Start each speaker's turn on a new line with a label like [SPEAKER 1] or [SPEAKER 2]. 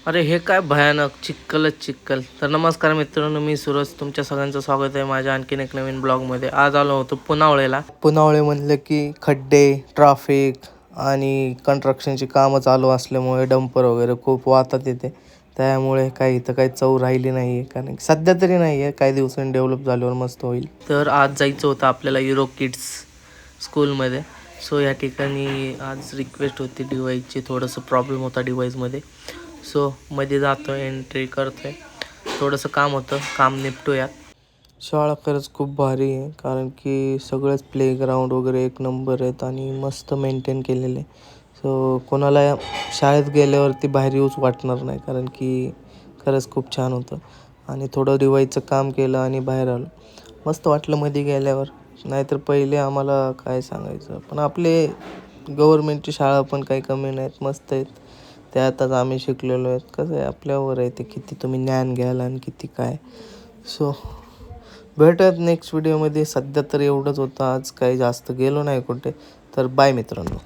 [SPEAKER 1] अरे हे काय भयानक चिक्कलच चिक्कल. तर नमस्कार मित्रांनो, मी सूरज. तुमच्या सगळ्यांचं स्वागत आहे माझ्या आणखीन एक नवीन ब्लॉगमध्ये. आज आलो होतो पुनावळेला. पुनावळे म्हणलं की खड्डे, ट्रॅफिक आणि कन्स्ट्रक्शनची कामं चालू असल्यामुळे डंपर वगैरे खूप वाहतात तिथे. त्यामुळे काही इथं काही चव राहिली नाही आहे, कारण की सध्या तरी नाही आहे. काही दिवसांनी डेव्हलप झाल्यावर मस्त होईल. तर आज जायचं होतं आपल्याला युरो किड्स स्कूलमध्ये. सो या ठिकाणी आज रिक्वेस्ट होती डिवाईसची, थोडंसं प्रॉब्लेम होता डिवाईसमध्ये. सो मध्ये जातो आहे, एंट्री करतो आहे. थोडंसं काम होतं, काम निपटूयात. शाळा खरंच खूप भारी आहे, कारण की सगळंच प्लेग्राऊंड वगैरे एक नंबर आहेत आणि मस्त मेंटेन केलेले. सो कोणाला शाळेत गेल्यावरती बाहेर येऊच वाटणार नाही, कारण की खरंच खूप छान होतं. आणि थोडं डिवाईसचं काम केलं आणि बाहेर आलो. मस्त वाटलं मध्ये गेल्यावर. नाहीतर पहिले आम्हाला काय सांगायचं, पण आपले गव्हर्मेंटची शाळा पण काही कमी नाहीत, मस्त आहेत. त्यातच आम्ही शिकलेलो आहेत. कसं आहे, आपल्यावर आहे ते किती तुम्ही ज्ञान घ्याल आणि किती काय. सो भेटूयात नेक्स्ट व्हिडिओमध्ये. सध्या तर एवढंच होतं, आज काही जास्त गेलो नाही कुठे. तर बाय मित्रांनो.